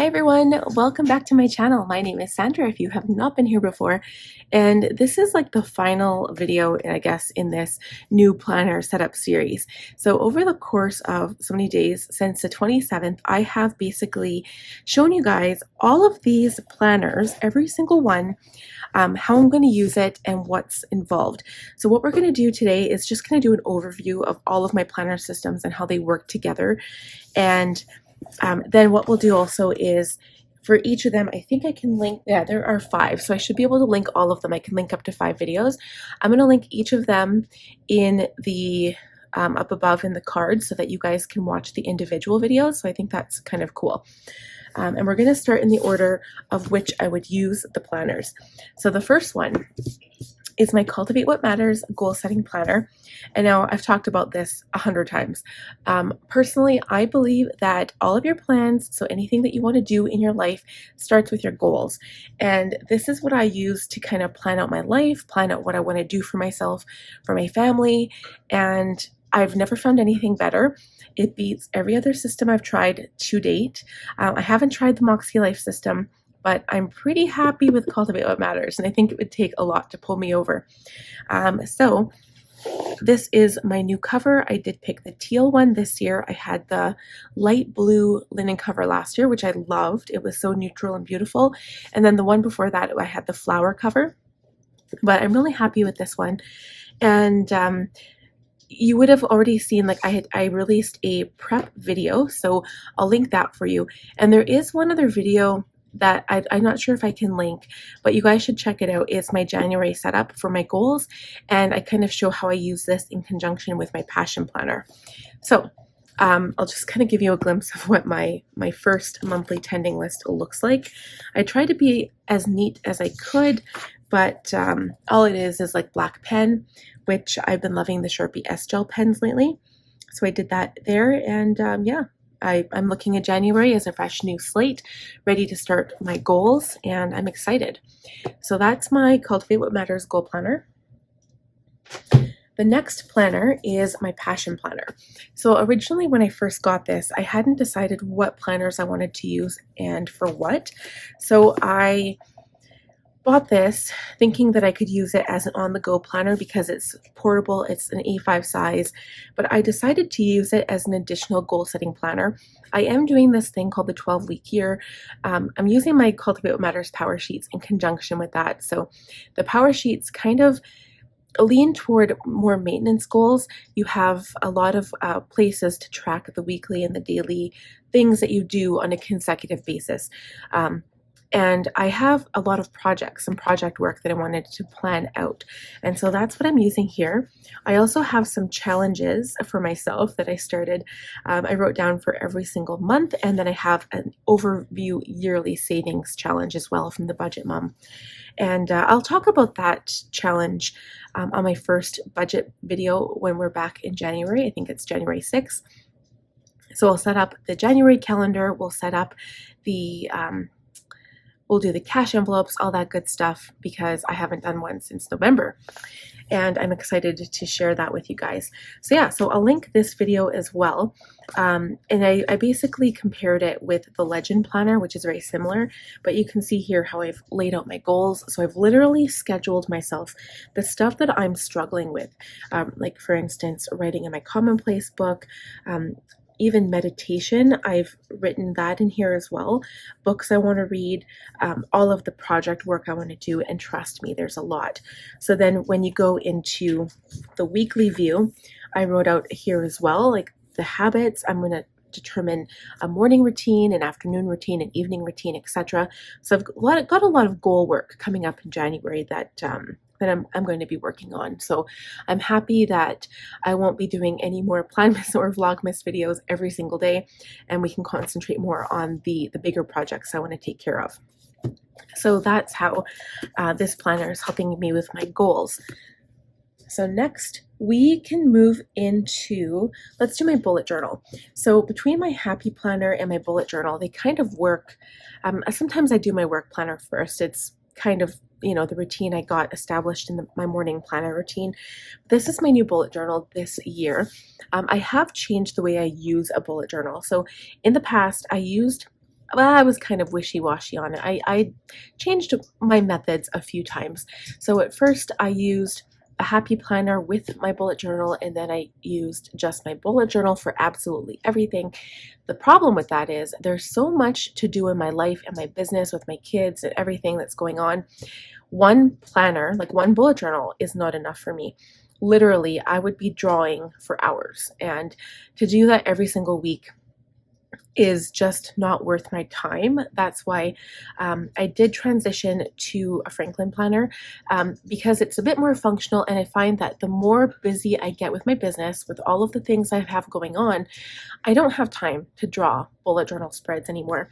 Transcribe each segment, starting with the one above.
Hi everyone, welcome back to my channel. My name is Sandra if you have not been here before, and this is like the final video, I guess, in this new planner setup series. So over the course of so many days since the 27th, I have basically shown you guys all of these planners, every single one, how I'm going to use it and what's involved. So what we're going to do today is just going to do an overview of all of my planner systems and how they work together. And then what we'll do also is for each of them, I think I can link, yeah, there are 5. So I should be able to link all of them. I can link up to 5 videos. I'm going to link each of them in the up above in the card so that you guys can watch the individual videos. So I think that's kind of cool. And we're going to start in the order of which I would use the planners. So the first one is my Cultivate What Matters goal setting planner. And now I've talked about this 100 times. Personally, I believe that all of your plans, so anything that you want to do in your life, starts with your goals. And this is what I use to kind of plan out my life, plan out what I want to do for myself, for my family. And I've never found anything better. It beats every other system I've tried to date. I haven't tried the Moxie Life system, but I'm pretty happy with Cultivate What Matters, and I think it would take a lot to pull me over. So this is my new cover. I did pick the teal one this year. I had the light blue linen cover last year, which I loved. It was so neutral and beautiful. And then the one before that, I had the flower cover, but I'm really happy with this one. And you would have already seen, like I released a prep video, so I'll link that for you. And there is one other video that I'm not sure if I can link, but you guys should check it out. It's my January setup for my goals, and I kind of show how I use this in conjunction with my passion planner. So I'll just kind of give you a glimpse of what my first monthly tending list looks like. I tried to be as neat as I could, but all it is like black pen, which I've been loving the Sharpie S-Gel pens lately. So I did that there, and yeah. I'm looking at January as a fresh new slate, ready to start my goals, and I'm excited. So that's my Cultivate What Matters goal planner. The next planner is my passion planner. So originally when I first got this, I hadn't decided what planners I wanted to use and for what. So I bought this thinking that I could use it as an on-the-go planner because it's portable, it's an A5 size, but I decided to use it as an additional goal-setting planner. I am doing this thing called the 12-week year. I'm using my Cultivate What Matters power sheets in conjunction with that. So the power sheets kind of lean toward more maintenance goals. You have a lot of places to track the weekly and the daily things that you do on a consecutive basis. And I have a lot of projects and project work that I wanted to plan out. And so that's what I'm using here. I also have some challenges for myself that I started. I wrote down for every single month, and then I have an overview yearly savings challenge as well from the Budget Mom. And I'll talk about that challenge on my first budget video when we're back in January. I think it's January 6th. So I'll set up the January calendar. We'll set up the we'll do the cash envelopes, all that good stuff, because I haven't done one since November. And I'm excited to share that with you guys. So yeah, so I'll link this video as well. And I basically compared it with the Legend Planner, which is very similar, but you can see here how I've laid out my goals. So I've literally scheduled myself the stuff that I'm struggling with. Like for instance, writing in my commonplace book, even meditation, I've written that in here as well. Books I want to read, all of the project work I want to do, and trust me, there's a lot. So then when you go into the weekly view, I wrote out here as well, like the habits. I'm going to determine a morning routine, an afternoon routine, an evening routine, etc. So I've got a lot of goal work coming up in January that I'm going to be working on. So I'm happy that I won't be doing any more Planmas or Vlogmas videos every single day, and we can concentrate more on the bigger projects I want to take care of. So that's how this planner is helping me with my goals. So next we can move into, let's do my bullet journal. So between my happy planner and my bullet journal, they kind of work. Sometimes I do my work planner first. It's kind of, you know, the routine I got established in my morning planner routine. This is my new bullet journal this year. I have changed the way I use a bullet journal. So in the past, I used well, I was kind of wishy-washy on it. I changed my methods a few times. So at first I used a happy planner with my bullet journal, and then I used just my bullet journal for absolutely everything. The problem with that is there's so much to do in my life and my business with my kids and everything that's going on. One planner, like one bullet journal, is not enough for me. Literally, I would be drawing for hours, and to do that every single week is just not worth my time. That's why I did transition to a Franklin planner, because it's a bit more functional, and I find that the more busy I get with my business, with all of the things I have going on, I don't have time to draw bullet journal spreads anymore.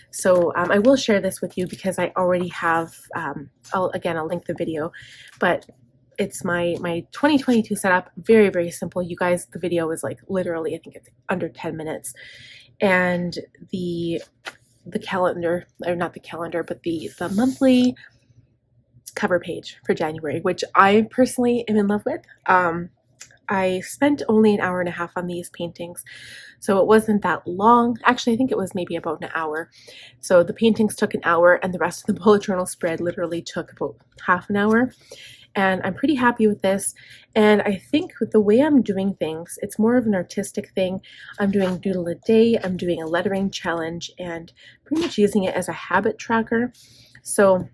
So I will share this with you because I already have, I'll link the video, but it's my 2022 setup. Very, very simple. You guys, the video is like literally, I think it's under 10 minutes. And the calendar, or not the calendar, but the monthly cover page for January, which I personally am in love with. I spent only an hour and a half on these paintings, so it wasn't that long. Actually, I think it was maybe about an hour. So the paintings took an hour, and the rest of the bullet journal spread literally took about half an hour. And I'm pretty happy with this. And I think with the way I'm doing things, it's more of an artistic thing. I'm doing doodle a day, I'm doing a lettering challenge, and pretty much using it as a habit tracker. So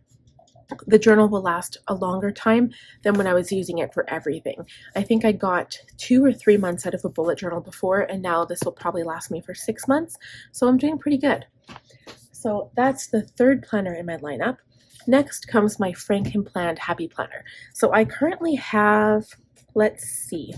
the journal will last a longer time than when I was using it for everything. I think I got 2 or 3 months out of a bullet journal before, and now this will probably last me for 6 months. So I'm doing pretty good. So that's the third planner in my lineup. Next comes my Frankenplanned Happy Planner. So I currently have, let's see,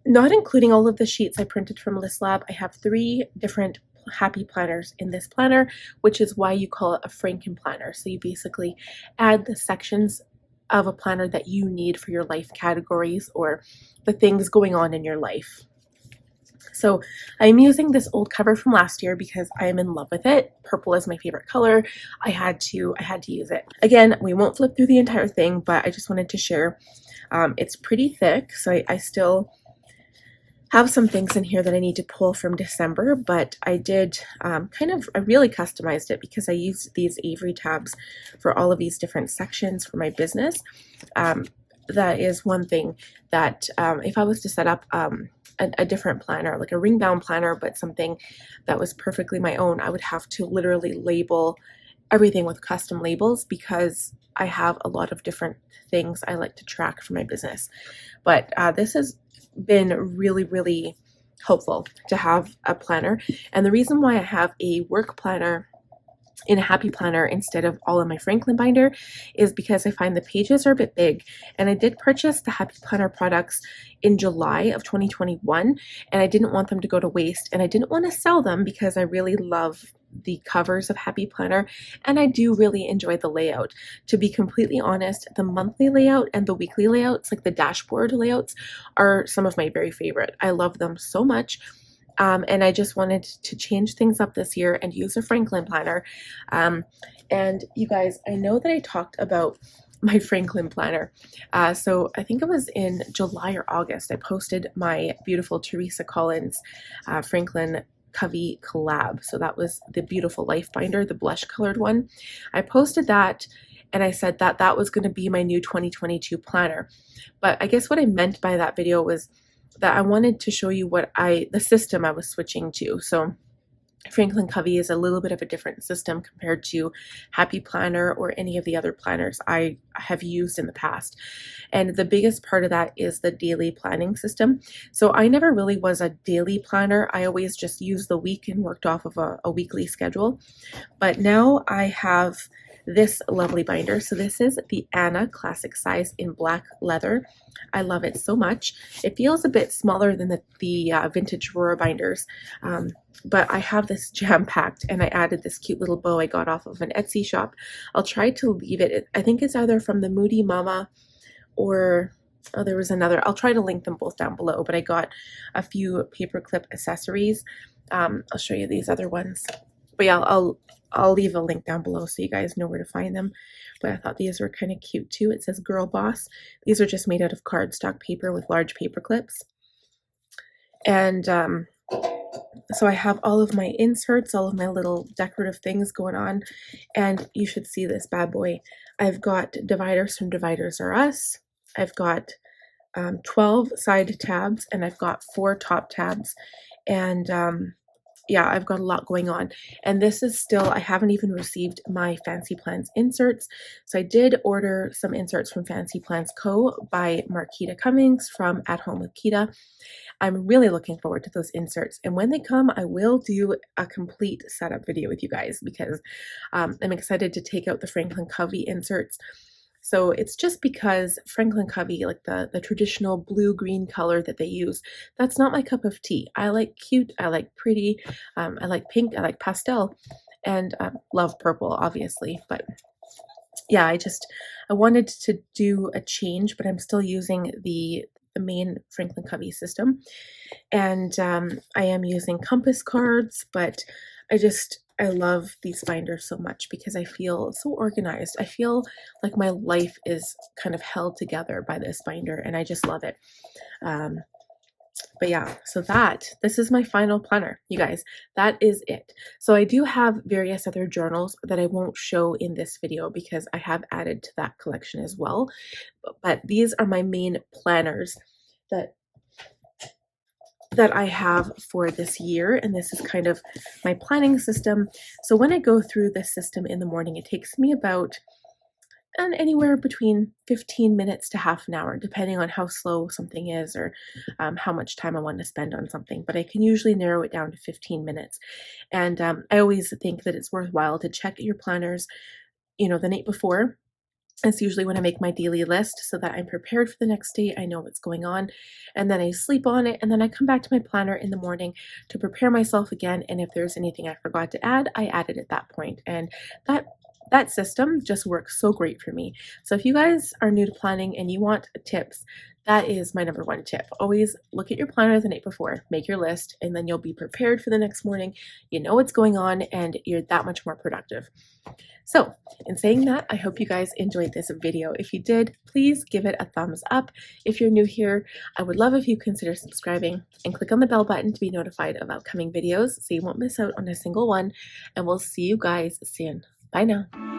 not including all of the sheets I printed from List Lab, I have 3 different happy planners in this planner, which is why you call it a Frankenplanner. So you basically add the sections of a planner that you need for your life categories or the things going on in your life. So I'm using this old cover from last year because I am in love with it. Purple is my favorite color. I had to use it. Again, we won't flip through the entire thing, but I just wanted to share. It's pretty thick, so I still have some things in here that I need to pull from December, but I did I really customized it because I used these Avery tabs for all of these different sections for my business. That is one thing that if I was to set up a different planner, like a ring bound planner, but something that was perfectly my own, I would have to literally label everything with custom labels because I have a lot of different things I like to track for my business. But this has been really, really helpful to have a planner. And the reason why I have a work planner in a happy planner instead of all in my Franklin binder is because I find the pages are a bit big, and I did purchase the happy planner products in July of 2021, and I didn't want them to go to waste, and I didn't want to sell them because I really love the covers of happy planner, and I do really enjoy the layout. To be completely honest, the monthly layout and the weekly layouts, like the dashboard layouts, are some of my very favorite. I love them so much. And I just wanted to change things up this year and use a Franklin planner. And you guys, I know that I talked about my Franklin planner. So I think it was in July or August, I posted my beautiful Teresa Collins Franklin Covey collab. So that was the beautiful life binder, the blush colored one. I posted that, and I said that that was going to be my new 2022 planner. But I guess what I meant by that video was that I wanted to show you the system I was switching to. So Franklin Covey is a little bit of a different system compared to Happy Planner or any of the other planners I have used in the past. And the biggest part of that is the daily planning system. So I never really was a daily planner. I always just used the week and worked off of a weekly schedule. But now I have this lovely binder. So this is the Anna Classic Size in black leather. I love it so much. It feels a bit smaller than the vintage Aurora binders, but I have this jam-packed, and I added this cute little bow I got off of an Etsy shop. I'll try to leave it. I think it's either from the Moody Mama or, oh, there was another. I'll try to link them both down below, but I got a few paperclip accessories. I'll show you these other ones. But yeah, I'll leave a link down below so you guys know where to find them. But I thought these were kind of cute too. It says Girl Boss. These are just made out of cardstock paper with large paper clips. And So I have all of my inserts, all of my little decorative things going on, and you should see this bad boy. I've got dividers from Dividers R Us. I've got 12 side tabs, and I've got 4 top tabs, and yeah, I've got a lot going on. And this is still, I haven't even received my Fancy Plans inserts. So I did order some inserts from Fancy Plans Co. by Marquita Cummings from At Home with Kita. I'm really looking forward to those inserts. And when they come, I will do a complete setup video with you guys, because I'm excited to take out the Franklin Covey inserts. So it's just because Franklin Covey, like the traditional blue-green color that they use, that's not my cup of tea. I like cute, I like pretty, I like pink, I like pastel, and love purple, obviously. But yeah, I wanted to do a change, but I'm still using the main Franklin Covey system. And I am using compass cards, but I love these binders so much because I feel so organized. I feel like my life is kind of held together by this binder, and I just love it. But yeah, so this is my final planner, you guys. That is it. So I do have various other journals that I won't show in this video because I have added to that collection as well. But these are my main planners that I have for this year, and this is kind of my planning system. So when I go through this system in the morning, it takes me about anywhere between 15 minutes to half an hour, depending on how slow something is or how much time I want to spend on something. But I can usually narrow it down to 15 minutes. And I always think that it's worthwhile to check your planners, the night before. It's usually when I make my daily list so that I'm prepared for the next day. I know what's going on, and then I sleep on it, and then I come back to my planner in the morning to prepare myself again. And if there's anything I forgot to add, I add it at that point. And that system just works so great for me. So if you guys are new to planning and you want tips, that is my number one tip. Always look at your planner the night before, make your list, and then you'll be prepared for the next morning. You know what's going on, and you're that much more productive. So in saying that, I hope you guys enjoyed this video. If you did, please give it a thumbs up. If you're new here, I would love if you consider subscribing and click on the bell button to be notified of upcoming videos so you won't miss out on a single one. And we'll see you guys soon. Bye now.